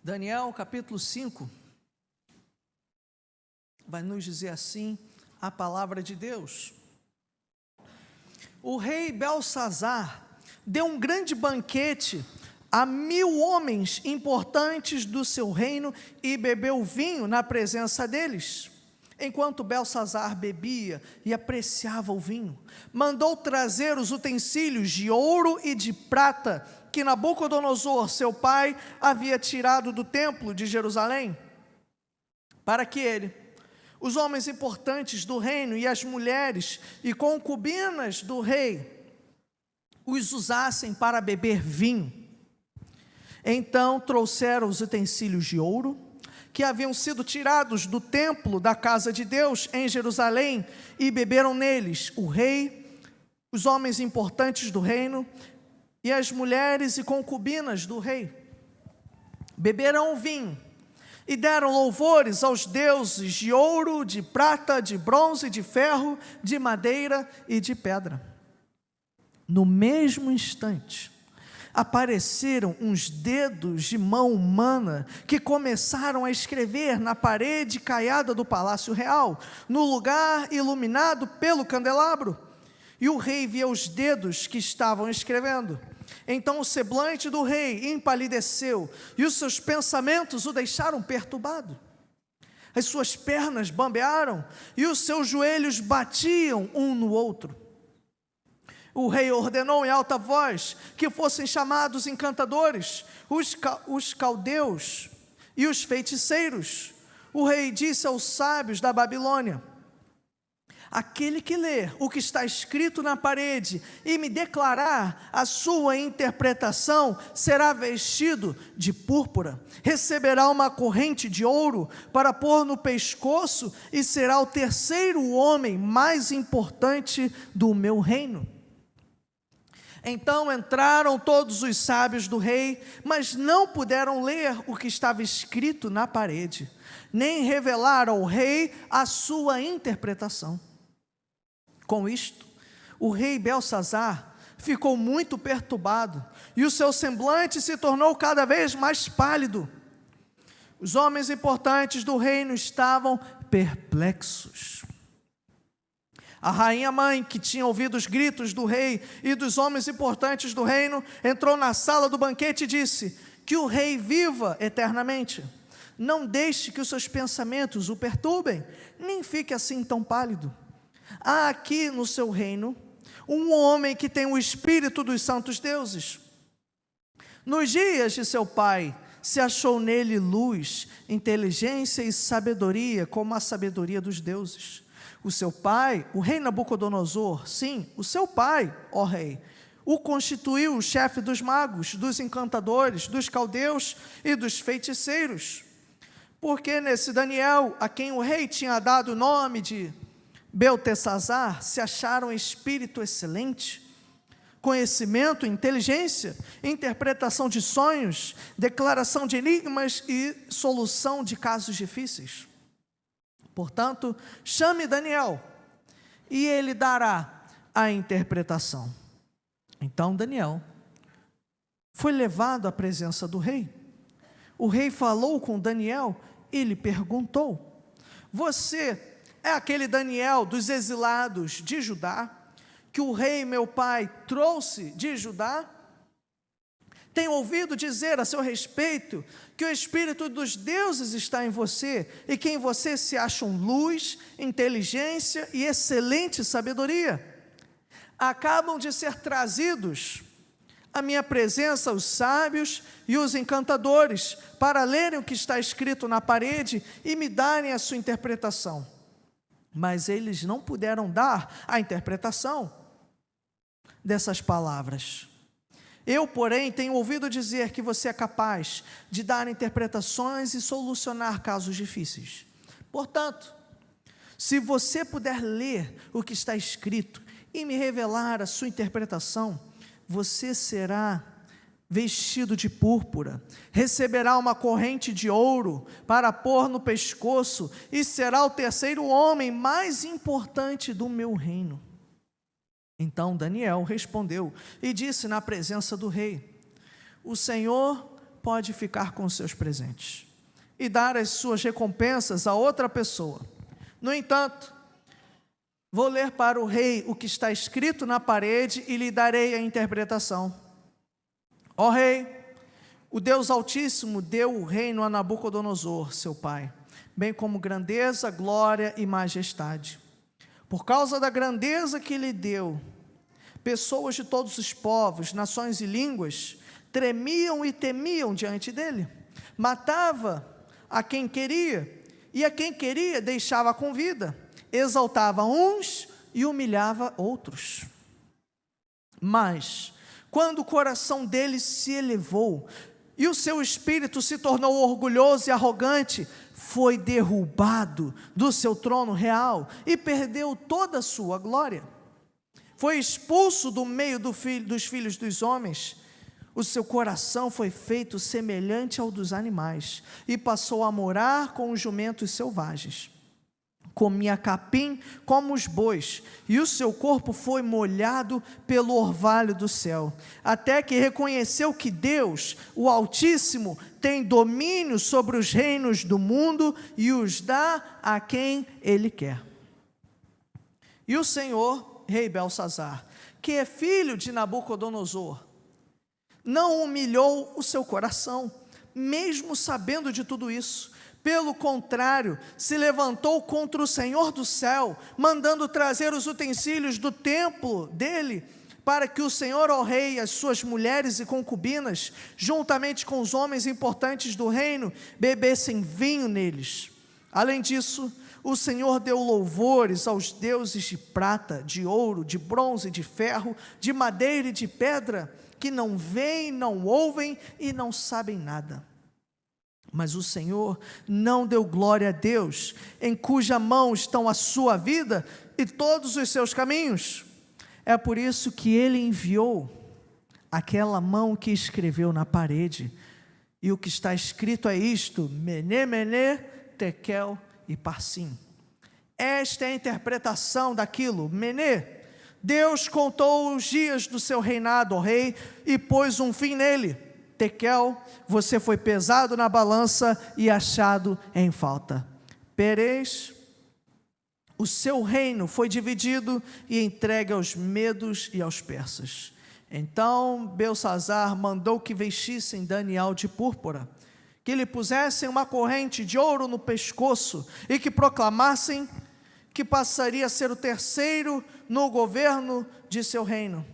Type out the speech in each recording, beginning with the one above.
Daniel capítulo 5, vai nos dizer assim a palavra de Deus. O rei Belsazar deu um grande banquete a 1000 homens importantes do seu reino e bebeu vinho na presença deles. Enquanto Belsazar bebia e apreciava o vinho, mandou trazer os utensílios de ouro e de prata que Nabucodonosor, seu pai, havia tirado do templo de Jerusalém, para que ele, os homens importantes do reino e as mulheres e concubinas do rei os usassem para beber vinho. Então trouxeram os utensílios de ouro que haviam sido tirados do templo da casa de Deus em Jerusalém e beberam neles o rei, os homens importantes do reino e as mulheres e concubinas do rei. Beberam o vinho e deram louvores aos deuses de ouro, de prata, de bronze, de ferro, de madeira e de pedra. No mesmo instante, apareceram uns dedos de mão humana que começaram a escrever na parede caiada do palácio real, no lugar iluminado pelo candelabro. E o rei via os dedos que estavam escrevendo. Então o semblante do rei empalideceu e os seus pensamentos o deixaram perturbado. As suas pernas bambearam e os seus joelhos batiam um no outro. O rei ordenou em alta voz que fossem chamados encantadores, os caldeus e os feiticeiros. O rei disse aos sábios da Babilônia: aquele que ler o que está escrito na parede e me declarar a sua interpretação será vestido de púrpura, receberá uma corrente de ouro para pôr no pescoço e será o terceiro homem mais importante do meu reino. Então entraram todos os sábios do rei, mas não puderam ler o que estava escrito na parede, nem revelar ao rei a sua interpretação. Com isto, o rei Belsazar ficou muito perturbado, e o seu semblante se tornou cada vez mais pálido. Os homens importantes do reino estavam perplexos. A rainha-mãe, que tinha ouvido os gritos do rei e dos homens importantes do reino, entrou na sala do banquete e disse: que o rei viva eternamente. Não deixe que os seus pensamentos o perturbem, nem fique assim tão pálido. Há aqui no seu reino um homem que tem o espírito dos santos deuses. Nos dias de seu pai, se achou nele luz, inteligência e sabedoria, como a sabedoria dos deuses. O seu pai, o rei Nabucodonosor, sim, o seu pai, ó rei, o constituiu o chefe dos magos, dos encantadores, dos caldeus e dos feiticeiros. Porque nesse Daniel, a quem o rei tinha dado o nome de Beltesazar, se acharam espírito excelente, conhecimento, inteligência, interpretação de sonhos, declaração de enigmas e solução de casos difíceis. Portanto, chame Daniel, e ele dará a interpretação. Então Daniel foi levado à presença do rei. O rei falou com Daniel e lhe perguntou: você é aquele Daniel dos exilados de Judá, que o rei meu pai trouxe de Judá? Tenho ouvido dizer a seu respeito que o Espírito dos deuses está em você e que em você se acham luz, inteligência e excelente sabedoria. Acabam de ser trazidos à minha presença os sábios e os encantadores para lerem o que está escrito na parede e me darem a sua interpretação. Mas eles não puderam dar a interpretação dessas palavras. Eu, porém, tenho ouvido dizer que você é capaz de dar interpretações e solucionar casos difíceis. Portanto, se você puder ler o que está escrito e me revelar a sua interpretação, você será vestido de púrpura, receberá uma corrente de ouro para pôr no pescoço e será o terceiro homem mais importante do meu reino. Então Daniel respondeu e disse na presença do rei: o Senhor pode ficar com seus presentes e dar as suas recompensas a outra pessoa. No entanto, vou ler para o rei o que está escrito na parede e lhe darei a interpretação. Ó rei, o Deus Altíssimo deu o reino a Nabucodonosor, seu pai, bem como grandeza, glória e majestade. Por causa da grandeza que lhe deu, pessoas de todos os povos, nações e línguas tremiam e temiam diante dele. Matava a quem queria, e a quem queria deixava com vida. Exaltava uns e humilhava outros. Mas, quando o coração dele se elevou, e o seu espírito se tornou orgulhoso e arrogante, foi derrubado do seu trono real, e perdeu toda a sua glória. Foi expulso do meio dos filhos dos homens. O seu coração foi feito semelhante ao dos animais, e passou a morar com os jumentos selvagens. Comia capim como os bois, e o seu corpo foi molhado pelo orvalho do céu, até que reconheceu que Deus, o Altíssimo, tem domínio sobre os reinos do mundo e os dá a quem Ele quer. E o Senhor, rei Belsazar, que é filho de Nabucodonosor, não humilhou o seu coração, mesmo sabendo de tudo isso. Pelo contrário, se levantou contra o Senhor do céu, mandando trazer os utensílios do templo dele, para que o Senhor, ó rei, as suas mulheres e concubinas, juntamente com os homens importantes do reino, bebessem vinho neles. Além disso, o Senhor deu louvores aos deuses de prata, de ouro, de bronze, de ferro, de madeira e de pedra, que não veem, não ouvem e não sabem nada. Mas o Senhor não deu glória a Deus, em cuja mão estão a sua vida e todos os seus caminhos. É por isso que Ele enviou aquela mão que escreveu na parede, e o que está escrito é isto: Mené, Mené, Tekel e Parsim. Esta é a interpretação daquilo. Mené, Deus contou os dias do seu reinado, ó rei, e pôs um fim nele. Tekel, você foi pesado na balança e achado em falta. Peres, o seu reino foi dividido e entregue aos medos e aos persas. Então Belsazar mandou que vestissem Daniel de púrpura, que lhe pusessem uma corrente de ouro no pescoço e que proclamassem que passaria a ser o terceiro no governo de seu reino.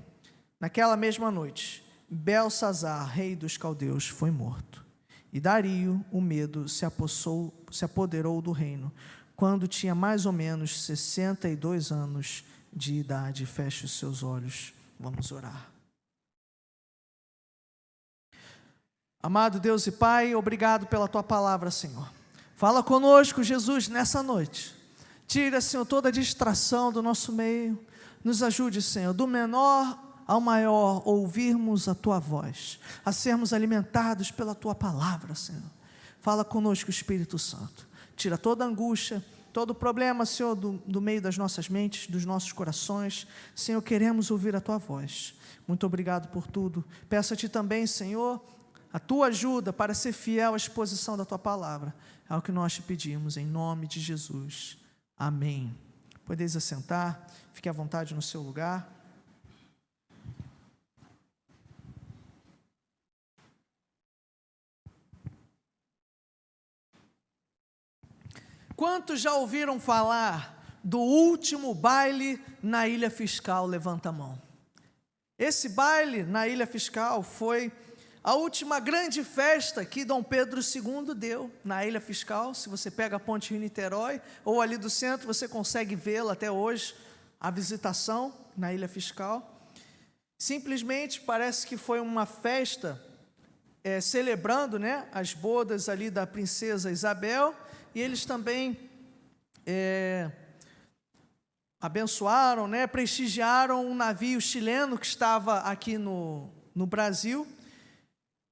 Naquela mesma noite, Belsazar, rei dos caldeus, foi morto, e Dario, o medo, se apoderou do reino, quando tinha mais ou menos 62 anos de idade. Feche os seus olhos, vamos orar. Amado Deus e Pai, obrigado pela Tua palavra, Senhor. Fala conosco, Jesus, nessa noite. Tira, Senhor, toda a distração do nosso meio. Nos ajude, Senhor, do menor ao maior, ouvirmos a Tua voz, a sermos alimentados pela Tua palavra, Senhor. Fala conosco, Espírito Santo. Tira toda a angústia, todo o problema, Senhor, do meio das nossas mentes, dos nossos corações. Senhor, queremos ouvir a Tua voz. Muito obrigado por tudo. Peço-te também, Senhor, a Tua ajuda para ser fiel à exposição da Tua palavra. É o que nós te pedimos, em nome de Jesus. Amém. Podeis assentar, fique à vontade no seu lugar. Quantos já ouviram falar do último baile na Ilha Fiscal? Levanta a mão. Esse baile na Ilha Fiscal foi a última grande festa que Dom Pedro II deu na Ilha Fiscal. Se você pega a ponte Rio-Niterói ou ali do centro, você consegue vê-la até hoje, a visitação na Ilha Fiscal. Simplesmente parece que foi uma festa celebrando, né, as bodas ali da princesa Isabel, e eles também abençoaram, né, prestigiaram um navio chileno que estava aqui no Brasil.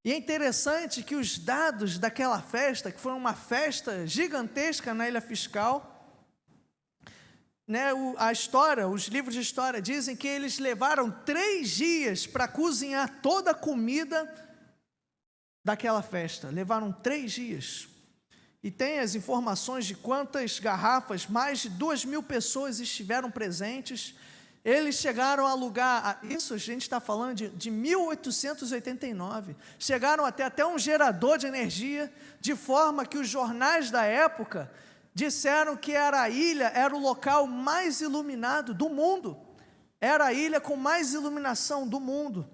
E é interessante que os dados daquela festa, que foi uma festa gigantesca na Ilha Fiscal, né, os livros de história dizem que eles levaram 3 dias para cozinhar toda a comida daquela festa. Levaram 3 dias. E tem as informações de quantas garrafas, mais de 2.000 pessoas estiveram presentes. Eles chegaram a alugar, isso a gente está falando de 1889, chegaram até um gerador de energia, de forma que os jornais da época disseram que a ilha era o local mais iluminado do mundo, era a ilha com mais iluminação do mundo,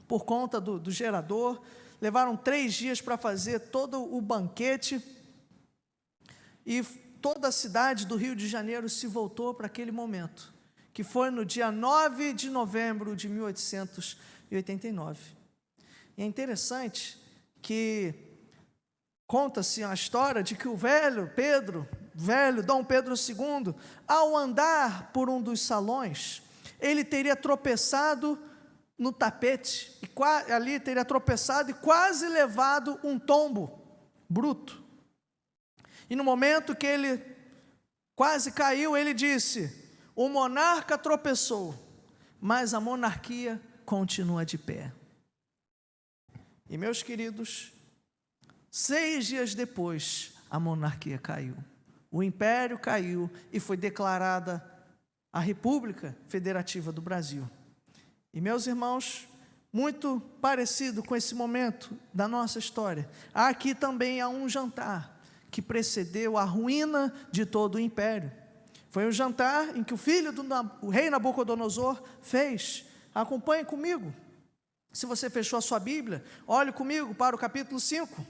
por conta do gerador. Levaram 3 dias para fazer todo o banquete, e toda a cidade do Rio de Janeiro se voltou para aquele momento, que foi no dia 9 de novembro de 1889. E é interessante que conta-se a história de que o velho Dom Pedro II, ao andar por um dos salões, ele teria tropeçado no tapete, ali teria tropeçado e quase levado um tombo bruto. E no momento que ele quase caiu, ele disse: o monarca tropeçou, mas a monarquia continua de pé. E, meus queridos, 6 dias depois, a monarquia caiu. O império caiu e foi declarada a República Federativa do Brasil. E, meus irmãos, muito parecido com esse momento da nossa história, aqui também há um jantar que precedeu a ruína de todo o império. Foi um jantar em que o filho do rei Nabucodonosor fez. Acompanhe comigo. Se você fechou a sua Bíblia, olhe comigo para o capítulo 5.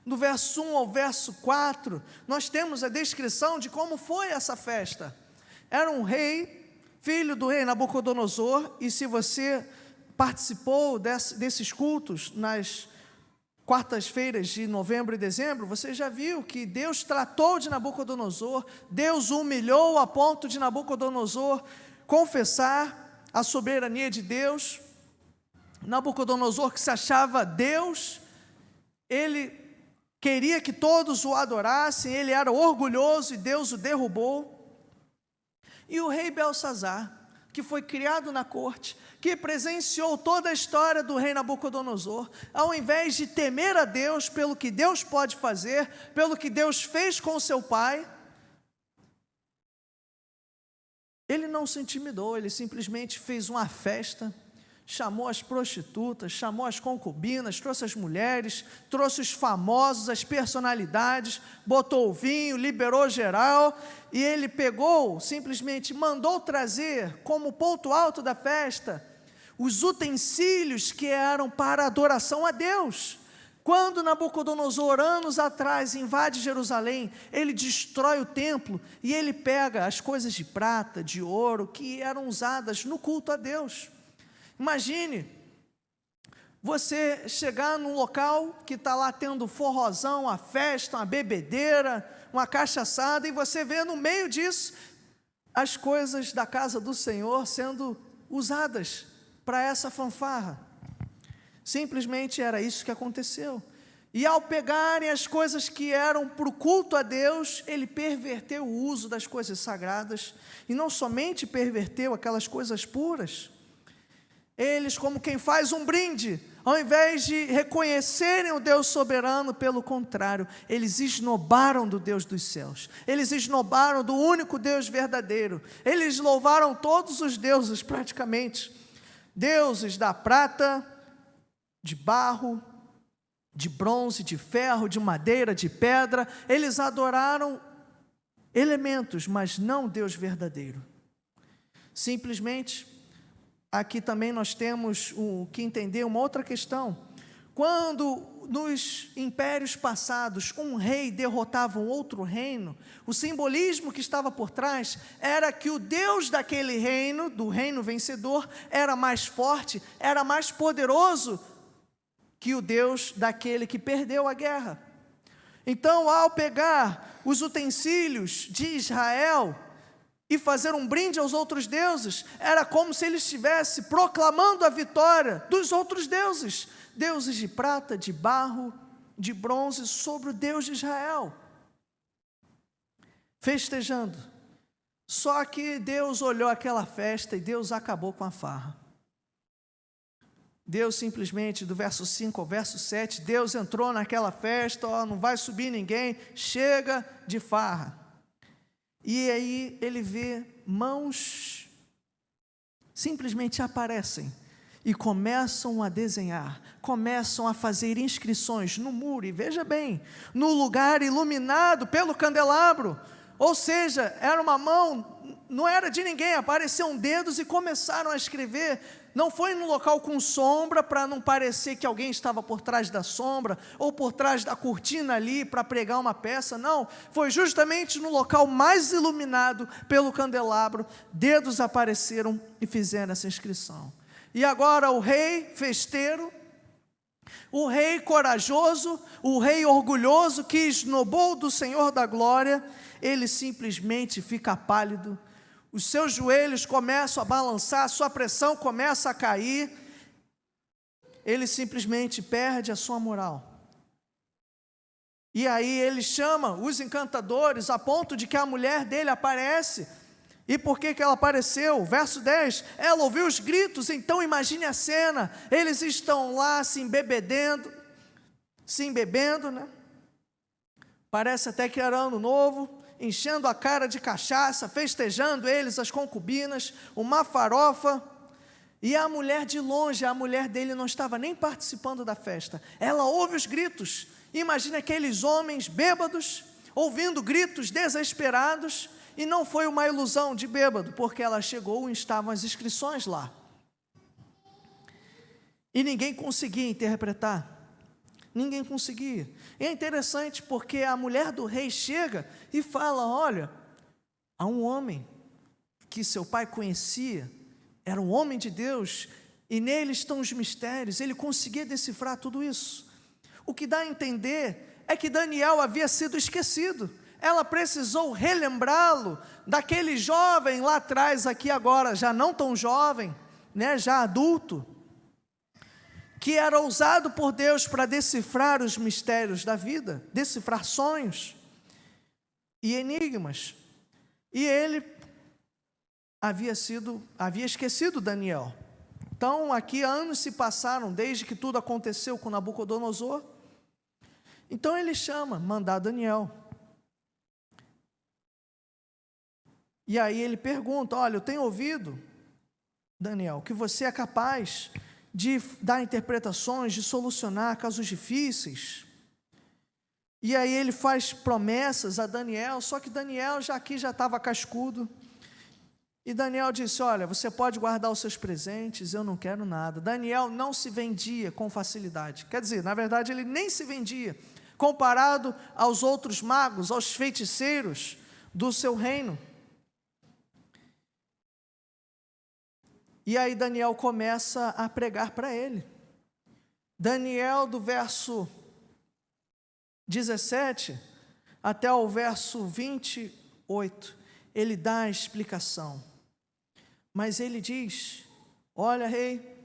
Do verso 1 ao verso 4, nós temos a descrição de como foi essa festa. Era um rei, filho do rei Nabucodonosor, e se você participou desses cultos nas quartas-feiras de novembro e dezembro, você já viu que Deus tratou de Nabucodonosor, Deus o humilhou a ponto de Nabucodonosor confessar a soberania de Deus. Nabucodonosor, que se achava Deus, ele queria que todos o adorassem, ele era orgulhoso e Deus o derrubou. E o rei Belsazar, que foi criado na corte, que presenciou toda a história do rei Nabucodonosor, ao invés de temer a Deus pelo que Deus pode fazer, pelo que Deus fez com seu pai, ele não se intimidou, ele simplesmente fez uma festa, chamou as prostitutas, chamou as concubinas, trouxe as mulheres, trouxe os famosos, as personalidades, botou o vinho, liberou geral, e ele pegou, simplesmente mandou trazer como ponto alto da festa os utensílios que eram para adoração a Deus. Quando Nabucodonosor, anos atrás, invade Jerusalém, ele destrói o templo e ele pega as coisas de prata, de ouro, que eram usadas no culto a Deus. Imagine você chegar num local que está lá tendo forrozão, uma festa, uma bebedeira, uma cachaçada, e você vê no meio disso as coisas da casa do Senhor sendo usadas para essa fanfarra. Simplesmente era isso que aconteceu. E ao pegarem as coisas que eram para o culto a Deus, ele perverteu o uso das coisas sagradas, e não somente perverteu aquelas coisas puras, eles, como quem faz um brinde, ao invés de reconhecerem o Deus soberano, pelo contrário, eles esnobaram do Deus dos céus, eles esnobaram do único Deus verdadeiro, eles louvaram todos os deuses praticamente, deuses da prata, de barro, de bronze, de ferro, de madeira, de pedra. Eles adoraram elementos, mas não Deus verdadeiro. Simplesmente, aqui também nós temos que entender uma outra questão. Quando nos impérios passados um rei derrotava um outro reino, o simbolismo que estava por trás era que o Deus daquele reino, do reino vencedor, era mais forte, era mais poderoso que o Deus daquele que perdeu a guerra. Então, ao pegar os utensílios de Israel e fazer um brinde aos outros deuses, era como se ele estivesse proclamando a vitória dos outros deuses, deuses de prata, de barro, de bronze, sobre o Deus de Israel, festejando. Só que Deus olhou aquela festa e Deus acabou com a farra. Deus simplesmente, do verso 5 ao verso 7, Deus entrou naquela festa, ó, não vai subir ninguém, chega de farra. E aí ele vê mãos simplesmente aparecem e começam a desenhar, começam a fazer inscrições no muro, e veja bem, no lugar iluminado pelo candelabro, ou seja, era uma mão, não era de ninguém, apareceram dedos e começaram a escrever. Não foi no local com sombra, para não parecer que alguém estava por trás da sombra, ou por trás da cortina ali, para pregar uma peça, não, foi justamente no local mais iluminado pelo candelabro, dedos apareceram e fizeram essa inscrição. E agora o rei festeiro, o rei corajoso, o rei orgulhoso, que esnobou do Senhor da glória, ele simplesmente fica pálido, os seus joelhos começam a balançar, a sua pressão começa a cair, ele simplesmente perde a sua moral. E aí ele chama os encantadores, a ponto de que a mulher dele aparece. E por que ela apareceu? Verso 10, ela ouviu os gritos. Então imagine a cena, eles estão lá se embebedendo, né? Parece até que era ano novo, enchendo a cara de cachaça, festejando eles, as concubinas, uma farofa, e a mulher de longe, a mulher dele não estava nem participando da festa, ela ouve os gritos, imagina aqueles homens bêbados, ouvindo gritos desesperados, e não foi uma ilusão de bêbado, porque ela chegou e estavam as inscrições lá, e ninguém conseguia interpretar, ninguém conseguia. E é interessante porque a mulher do rei chega e fala, olha, há um homem que seu pai conhecia, era um homem de Deus, e nele estão os mistérios, ele conseguia decifrar tudo isso. O que dá a entender é que Daniel havia sido esquecido, ela precisou relembrá-lo, daquele jovem lá atrás, aqui agora, já não tão jovem, né, já adulto, que era usado por Deus para decifrar os mistérios da vida, decifrar sonhos e enigmas, e ele havia esquecido Daniel. Então aqui anos se passaram, desde que tudo aconteceu com Nabucodonosor, então ele manda Daniel, e aí ele pergunta, olha, eu tenho ouvido, Daniel, que você é capaz de dar interpretações, de solucionar casos difíceis, e aí ele faz promessas a Daniel, só que Daniel já estava cascudo, e Daniel disse, olha, você pode guardar os seus presentes, eu não quero nada. Daniel não se vendia com facilidade, quer dizer, na verdade ele nem se vendia, comparado aos outros magos, aos feiticeiros do seu reino. E aí Daniel começa a pregar para ele. Daniel, do verso 17 até o verso 28, ele dá a explicação. Mas ele diz, olha, rei,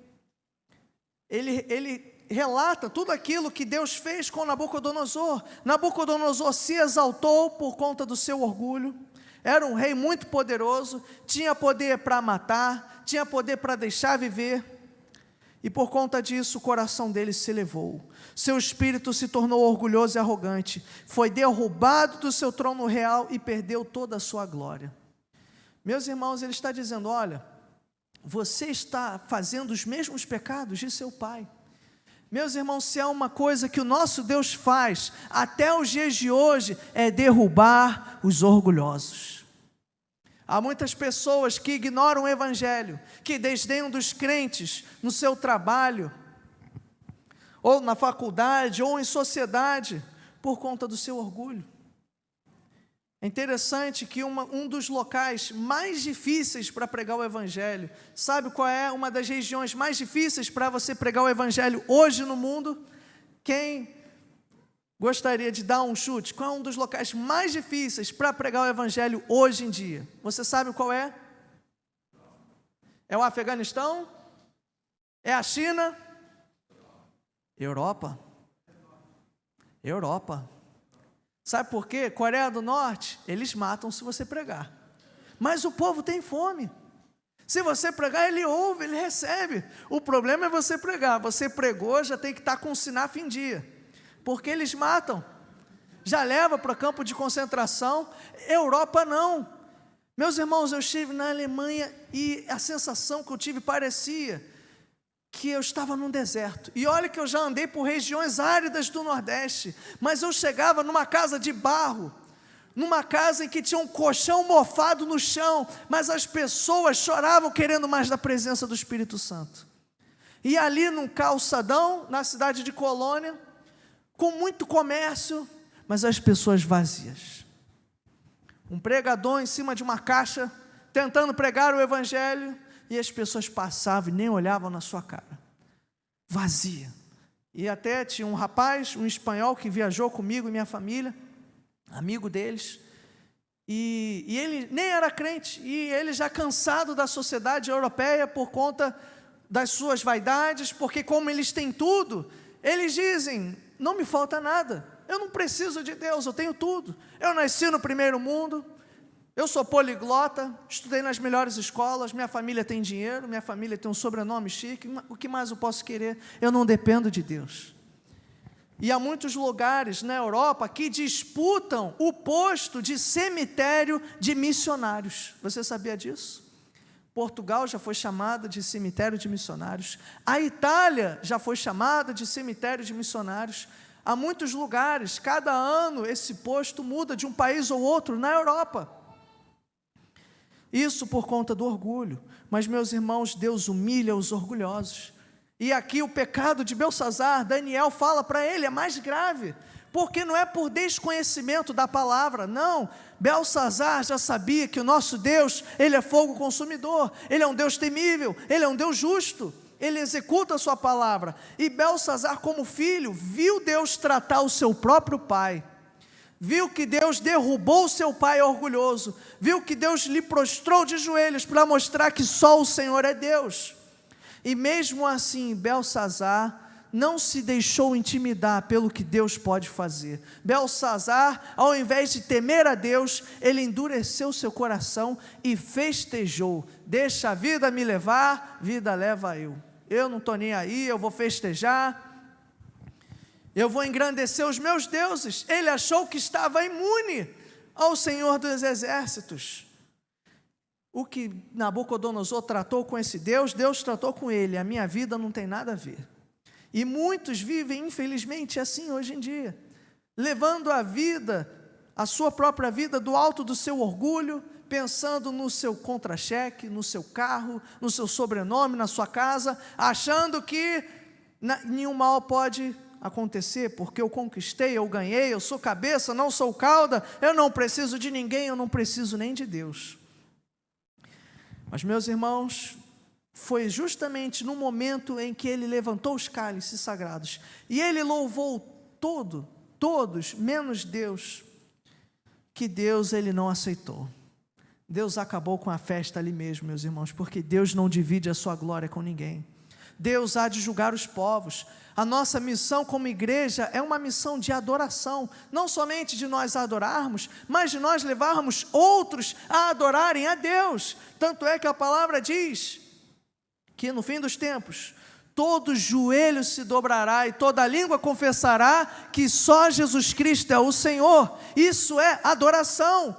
ele relata tudo aquilo que Deus fez com Nabucodonosor. Nabucodonosor se exaltou por conta do seu orgulho, era um rei muito poderoso, tinha poder para matar, tinha poder para deixar viver, e por conta disso o coração dele se elevou, seu espírito se tornou orgulhoso e arrogante, foi derrubado do seu trono real e perdeu toda a sua glória. Meus irmãos, ele está dizendo, olha, você está fazendo os mesmos pecados de seu pai. Meus irmãos, se há uma coisa que o nosso Deus faz, até os dias de hoje, é derrubar os orgulhosos. Há muitas pessoas que ignoram o Evangelho, que desdenham dos crentes no seu trabalho, ou na faculdade, ou em sociedade, por conta do seu orgulho. É interessante que um dos locais mais difíceis para pregar o Evangelho, sabe qual é uma das regiões mais difíceis para você pregar o Evangelho hoje no mundo? Quem gostaria de dar um chute? Qual é um dos locais mais difíceis para pregar o Evangelho hoje em dia? Você sabe qual é? É o Afeganistão? É a China? Europa. Sabe por quê? Coreia do Norte, eles matam se você pregar. Mas o povo tem fome. Se você pregar, ele ouve, ele recebe. O problema é você pregar. Você pregou, já tem que estar com o sinaf em dia. Porque eles matam. Já leva para campo de concentração. Europa não. Meus irmãos, eu estive na Alemanha e a sensação que eu tive parecia que eu estava num deserto. E olha que eu já andei por regiões áridas do Nordeste, mas eu chegava numa casa de barro, numa casa em que tinha um colchão mofado no chão, mas as pessoas choravam querendo mais da presença do Espírito Santo. E ali num calçadão, na cidade de Colônia, com muito comércio, mas as pessoas vazias. Um pregador em cima de uma caixa, tentando pregar o Evangelho, e as pessoas passavam e nem olhavam na sua cara. Vazia. E até tinha um rapaz, um espanhol, que viajou comigo e minha família, amigo deles, e ele nem era crente, e ele já cansado da sociedade europeia por conta das suas vaidades, porque como eles têm tudo, eles dizem, não me falta nada, eu não preciso de Deus, eu tenho tudo, eu nasci no primeiro mundo, eu sou poliglota, estudei nas melhores escolas, minha família tem dinheiro, minha família tem um sobrenome chique, o que mais eu posso querer? Eu não dependo de Deus. E há muitos lugares na Europa que disputam o posto de cemitério de missionários. Você sabia disso? Portugal já foi chamada de cemitério de missionários. A Itália já foi chamada de cemitério de missionários. Há muitos lugares, cada ano esse posto muda de um país ou outro na Europa. Isso por conta do orgulho. Mas, meus irmãos, Deus humilha os orgulhosos. E aqui o pecado de Beltsazar, Daniel fala para ele, é mais grave, porque não é por desconhecimento da palavra, não. Beltsazar já sabia que o nosso Deus, Ele é fogo consumidor, Ele é um Deus temível, Ele é um Deus justo, Ele executa a sua palavra. E Beltsazar, como filho, viu Deus tratar o seu próprio pai, viu que Deus derrubou o seu pai orgulhoso, viu que Deus lhe prostrou de joelhos para mostrar que só o Senhor é Deus. E mesmo assim, Beltsazar não se deixou intimidar pelo que Deus pode fazer. Beltsazar, ao invés de temer a Deus, ele endureceu seu coração e festejou. Deixa a vida me levar, vida leva eu. Eu não estou nem aí, eu vou festejar, eu vou engrandecer os meus deuses. Ele achou que estava imune ao Senhor dos exércitos. O que Nabucodonosor tratou com esse Deus, Deus tratou com ele. A minha vida não tem nada a ver. E muitos vivem, infelizmente, assim hoje em dia, levando a vida, a sua própria vida, do alto do seu orgulho, pensando no seu contra-cheque, no seu carro, no seu sobrenome, na sua casa, achando que nenhum mal pode acontecer, porque eu conquistei, eu ganhei, eu sou cabeça, não sou cauda, eu não preciso de ninguém, eu não preciso nem de Deus. Mas, meus irmãos, foi justamente no momento em que ele levantou os cálices sagrados e ele louvou todos, menos Deus, que Deus ele não aceitou. Deus acabou com a festa ali mesmo, meus irmãos, porque Deus não divide a sua glória com ninguém. Deus há de julgar os povos. A nossa missão como igreja é uma missão de adoração, não somente de nós adorarmos, mas de nós levarmos outros a adorarem a Deus. Tanto é que a palavra diz que no fim dos tempos, todo joelho se dobrará e toda língua confessará que só Jesus Cristo é o Senhor. Isso é adoração.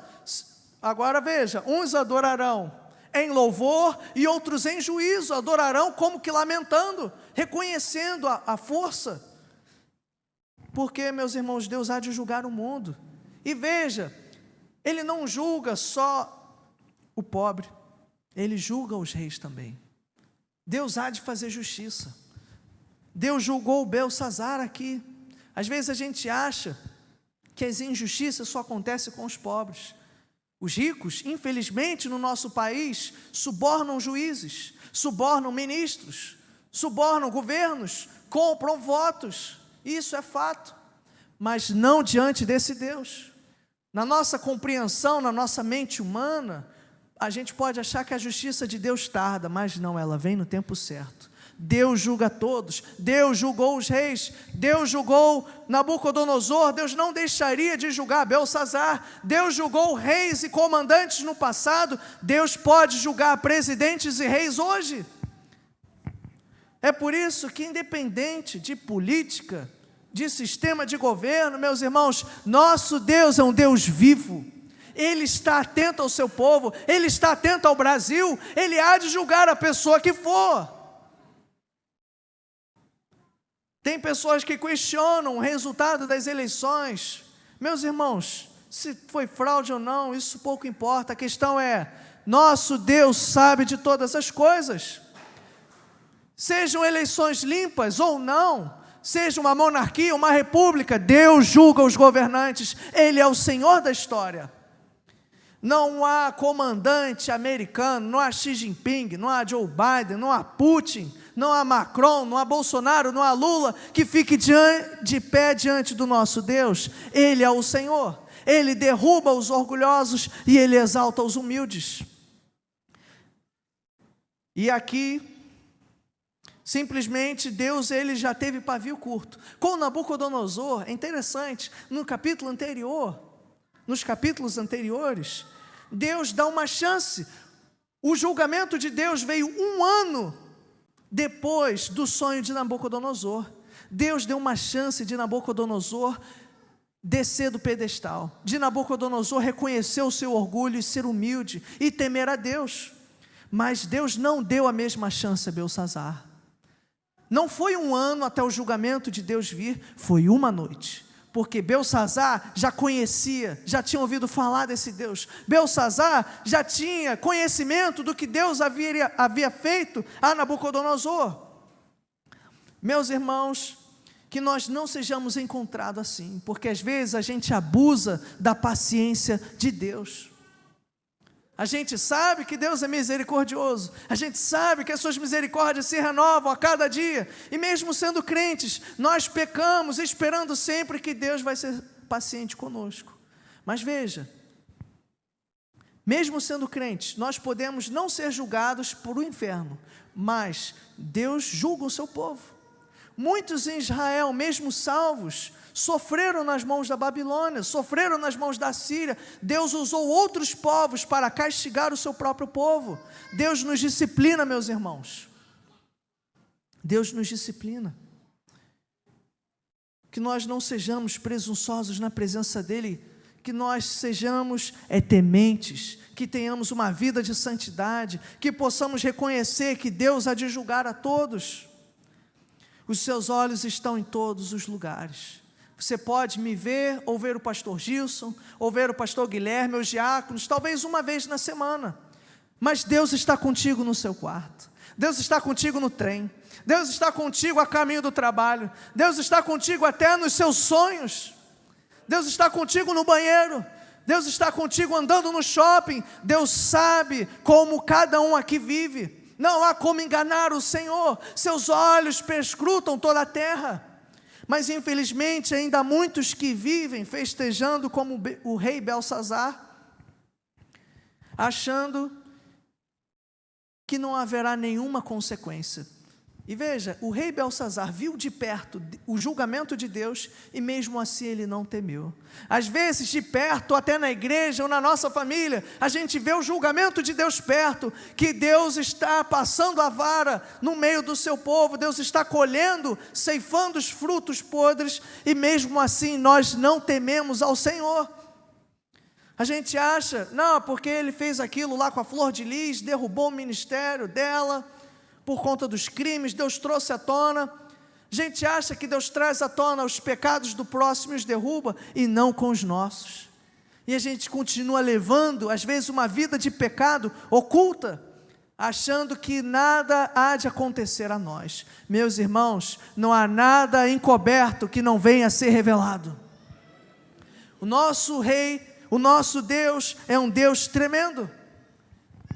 Agora veja, uns adorarão em louvor e outros em juízo, adorarão como que lamentando, reconhecendo a força, porque, meus irmãos, Deus há de julgar o mundo. E veja, Ele não julga só o pobre, Ele julga os reis também. Deus há de fazer justiça. Deus julgou Beltsazar aqui. Às vezes a gente acha que as injustiças só acontecem com os pobres. Os ricos, infelizmente, no nosso país, subornam juízes, subornam ministros, subornam governos, compram votos. Isso é fato, mas não diante desse Deus. Na nossa compreensão, na nossa mente humana, a gente pode achar que a justiça de Deus tarda, mas não, ela vem no tempo certo. Deus julga todos, Deus julgou os reis, Deus julgou Nabucodonosor, Deus não deixaria de julgar Belsazar, Deus julgou reis e comandantes no passado, Deus pode julgar presidentes e reis hoje. É por isso que, independente de política, de sistema de governo, meus irmãos, nosso Deus é um Deus vivo. Ele está atento ao seu povo, Ele está atento ao Brasil, Ele há de julgar a pessoa que for. Tem pessoas que questionam o resultado das eleições. Meus irmãos, se foi fraude ou não, isso pouco importa. A questão é, nosso Deus sabe de todas as coisas. Sejam eleições limpas ou não, seja uma monarquia, uma república, Deus julga os governantes, Ele é o Senhor da história. Não há comandante americano, não há Xi Jinping, não há Joe Biden, não há Putin, não há Macron, não há Bolsonaro, não há Lula, que fique de pé diante do nosso Deus. Ele é o Senhor, Ele derruba os orgulhosos e Ele exalta os humildes. E aqui, simplesmente Deus, Ele já teve pavio curto. Com Nabucodonosor, é interessante, no capítulo anterior, nos capítulos anteriores, Deus dá uma chance. O julgamento de Deus veio 1 ano depois do sonho de Nabucodonosor. Deus deu uma chance de Nabucodonosor descer do pedestal, de Nabucodonosor reconhecer o seu orgulho e ser humilde e temer a Deus. Mas Deus não deu a mesma chance a Belsazar. Não foi 1 ano até o julgamento de Deus vir, foi 1 noite. Porque Belsazar já conhecia, já tinha ouvido falar desse Deus. Belsazar já tinha conhecimento do que Deus havia feito a Nabucodonosor. Meus irmãos, que nós não sejamos encontrados assim, porque às vezes a gente abusa da paciência de Deus. A gente sabe que Deus é misericordioso, a gente sabe que as suas misericórdias se renovam a cada dia, e mesmo sendo crentes, nós pecamos esperando sempre que Deus vai ser paciente conosco. Mas veja, mesmo sendo crentes, nós podemos não ser julgados por o inferno, mas Deus julga o seu povo. Muitos em Israel, mesmo salvos, sofreram nas mãos da Babilônia, sofreram nas mãos da Síria. Deus usou outros povos para castigar o seu próprio povo. Deus nos disciplina, meus irmãos. Deus nos disciplina. Que nós não sejamos presunçosos na presença dEle, que nós sejamos tementes, que tenhamos uma vida de santidade, que possamos reconhecer que Deus há de julgar a todos. Os seus olhos estão em todos os lugares. Você pode me ver, ou ver o pastor Gilson, ou ver o pastor Guilherme, os diáconos, talvez uma vez na semana. Mas Deus está contigo no seu quarto. Deus está contigo no trem. Deus está contigo a caminho do trabalho. Deus está contigo até nos seus sonhos. Deus está contigo no banheiro. Deus está contigo andando no shopping. Deus sabe como cada um aqui vive. Não há como enganar o Senhor. Seus olhos perscrutam toda a terra. Mas infelizmente ainda há muitos que vivem festejando como o rei Belsazar, achando que não haverá nenhuma consequência. E veja, o rei Belsazar viu de perto o julgamento de Deus e mesmo assim ele não temeu. Às vezes de perto, até na igreja ou na nossa família, a gente vê o julgamento de Deus perto, que Deus está passando a vara no meio do seu povo, Deus está colhendo, ceifando os frutos podres e mesmo assim nós não tememos ao Senhor. A gente acha, não, porque ele fez aquilo lá com a Flor de Lis, derrubou o ministério dela, por conta dos crimes, Deus trouxe à tona. A gente acha que Deus traz à tona os pecados do próximo e os derruba, e não com os nossos. E a gente continua levando, às vezes, uma vida de pecado oculta, achando que nada há de acontecer a nós. Meus irmãos, não há nada encoberto que não venha a ser revelado. O nosso rei, o nosso Deus é um Deus tremendo.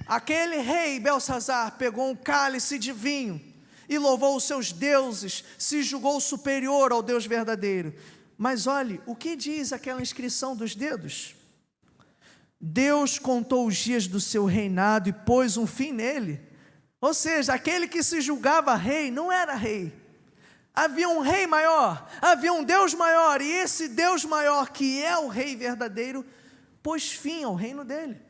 Aquele rei Belsazar pegou um cálice de vinho e louvou os seus deuses, se julgou superior ao Deus verdadeiro. Mas olhe, o que diz aquela inscrição dos dedos? Deus contou os dias do seu reinado e pôs um fim nele, Ou seja, aquele que se julgava rei não era rei. Havia um rei maior, havia um Deus maior, e esse Deus maior, que é o rei verdadeiro, pôs fim ao reino dele.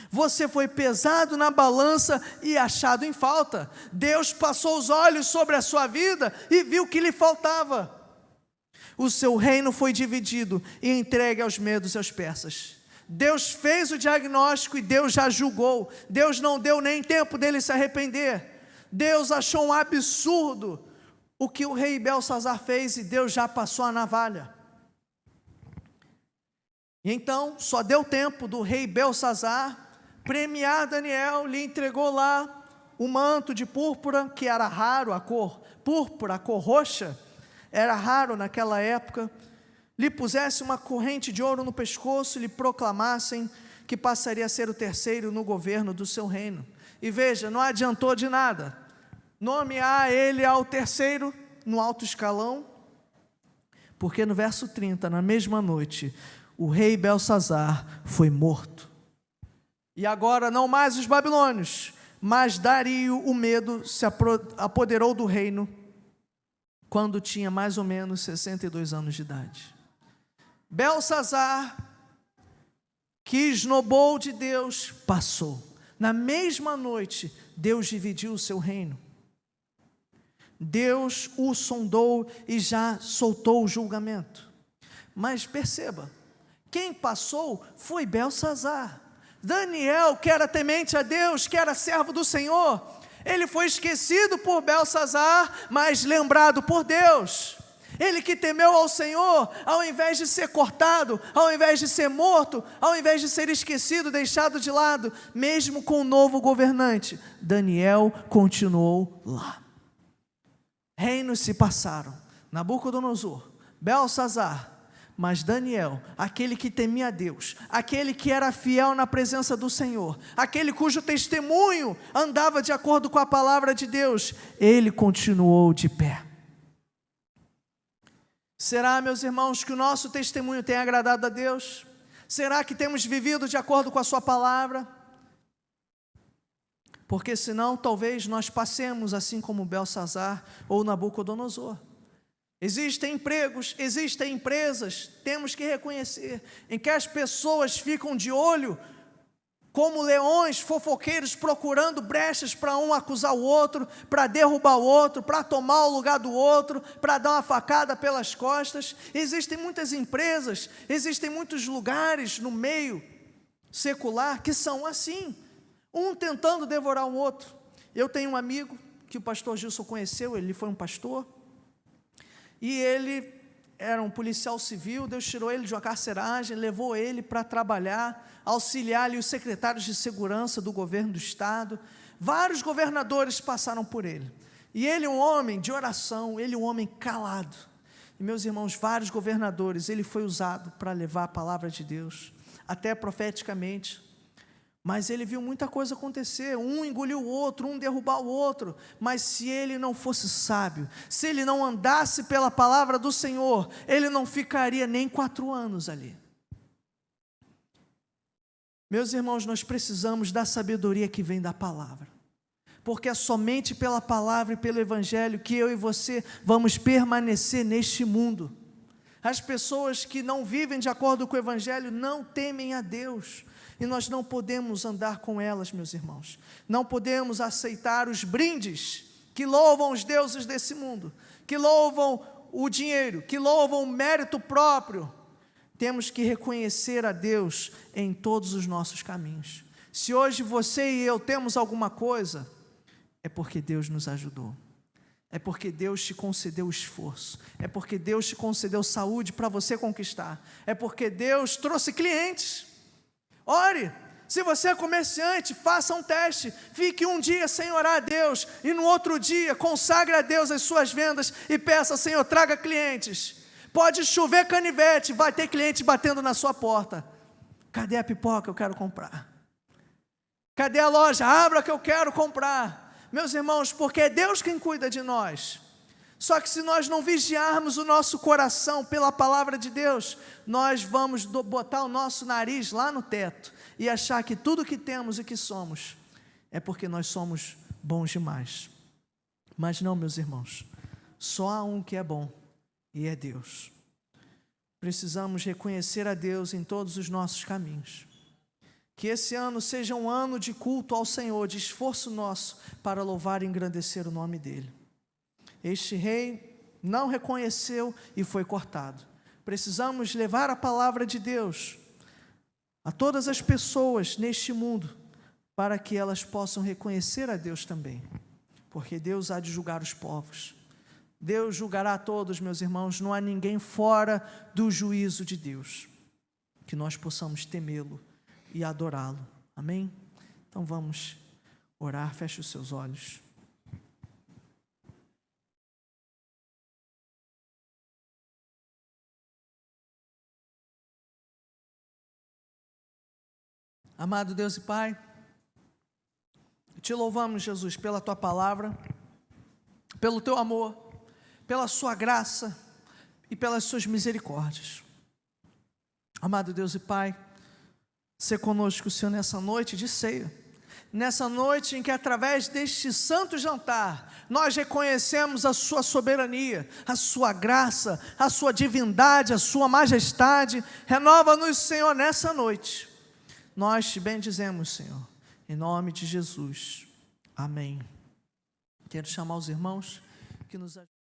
Você foi pesado na balança e achado em falta. Deus passou os olhos sobre a sua vida e viu que lhe faltava. O seu reino foi dividido e entregue aos medos e aos persas. Deus fez o diagnóstico e Deus já julgou. Deus não deu nem tempo dele se arrepender. Deus achou um absurdo o que o rei Belsazar fez e Deus já passou a navalha. E então só deu tempo do rei Belsazar premiar Daniel, lhe entregou lá o manto de púrpura, que era raro, a cor púrpura, a cor roxa, era raro naquela época, lhe pusesse uma corrente de ouro no pescoço, lhe proclamassem que passaria a ser o terceiro no governo do seu reino. E veja, não adiantou de nada nomear ele ao terceiro no alto escalão, porque no verso 30, na mesma noite, o rei Belsazar foi morto. E agora não mais os babilônios, mas Dario, o medo, se apoderou do reino, quando tinha mais ou menos 62 anos de idade. Belsazar, que esnobou de Deus, passou. Na mesma noite, Deus dividiu o seu reino. Deus o sondou e já soltou o julgamento. Mas perceba, quem passou foi Belsazar. Daniel, que era temente a Deus, que era servo do Senhor, ele foi esquecido por Belsazar, mas lembrado por Deus. Ele que temeu ao Senhor, ao invés de ser cortado, ao invés de ser morto, ao invés de ser esquecido, deixado de lado, mesmo com o novo governante, Daniel continuou lá. Reinos se passaram, Nabucodonosor, Belsazar, mas Daniel, aquele que temia a Deus, aquele que era fiel na presença do Senhor, aquele cujo testemunho andava de acordo com a palavra de Deus, ele continuou de pé. Será, meus irmãos, que o nosso testemunho tem agradado a Deus? Será que temos vivido de acordo com a sua palavra? Porque senão talvez nós passemos assim como Belsazar ou Nabucodonosor. Existem empregos, existem empresas, temos que reconhecer, em que as pessoas ficam de olho, como leões fofoqueiros, procurando brechas para um acusar o outro, para derrubar o outro, para tomar o lugar do outro, para dar uma facada pelas costas. Existem muitas empresas, existem muitos lugares no meio secular que são assim, um tentando devorar o outro. Eu tenho um amigo que o pastor Gilson conheceu, ele foi um pastor, e ele era um policial civil. Deus tirou ele de uma carceragem, levou ele para trabalhar, auxiliar ali os secretários de segurança do governo do estado. Vários governadores passaram por ele. E ele, um homem de oração, ele, um homem calado. E, meus irmãos, vários governadores, ele foi usado para levar a palavra de Deus, até profeticamente. Mas ele viu muita coisa acontecer, um engoliu o outro, um derrubar o outro, mas se ele não fosse sábio, se ele não andasse pela palavra do Senhor, ele não ficaria nem 4 anos ali. Meus irmãos, nós precisamos da sabedoria que vem da palavra, porque é somente pela palavra e pelo evangelho que eu e você vamos permanecer neste mundo. As pessoas que não vivem de acordo com o evangelho não temem a Deus, e nós não podemos andar com elas, meus irmãos. Não podemos aceitar os brindes que louvam os deuses desse mundo, que louvam o dinheiro, que louvam o mérito próprio. Temos que reconhecer a Deus em todos os nossos caminhos. Se hoje você e eu temos alguma coisa, é porque Deus nos ajudou. É porque Deus te concedeu esforço. É porque Deus te concedeu saúde para você conquistar. É porque Deus trouxe clientes. Ore, se você é comerciante, faça um teste, fique um dia sem orar a Deus, e no outro dia consagre a Deus as suas vendas, e peça: Senhor, traga clientes. Pode chover canivete, vai ter cliente batendo na sua porta. Cadê a pipoca? Eu quero comprar. Cadê a loja? Abra que eu quero comprar. Meus irmãos, porque é Deus quem cuida de nós. Só que se nós não vigiarmos o nosso coração pela palavra de Deus, nós vamos botar o nosso nariz lá no teto e achar que tudo que temos e que somos é porque nós somos bons demais. Mas não, meus irmãos, só há um que é bom, e é Deus. Precisamos reconhecer a Deus em todos os nossos caminhos. Que esse ano seja um ano de culto ao Senhor, de esforço nosso para louvar e engrandecer o nome dEle. Este rei não reconheceu e foi cortado. Precisamos levar a palavra de Deus a todas as pessoas neste mundo, para que elas possam reconhecer a Deus também, porque Deus há de julgar os povos. Deus julgará a todos, meus irmãos, não há ninguém fora do juízo de Deus. Que nós possamos temê-lo e adorá-lo. Amém? Então vamos orar, feche os seus olhos. Amado Deus e Pai, te louvamos, Jesus, pela Tua palavra, pelo Teu amor, pela Sua graça e pelas Suas misericórdias. Amado Deus e Pai, sê conosco, Senhor, nessa noite de ceia, nessa noite em que, através deste santo jantar, nós reconhecemos a Sua soberania, a Sua graça, a Sua divindade, a Sua majestade. Renova-nos, Senhor, nessa noite. Nós te bendizemos, Senhor, em nome de Jesus. Amém. Quero chamar os irmãos que nos ajudam.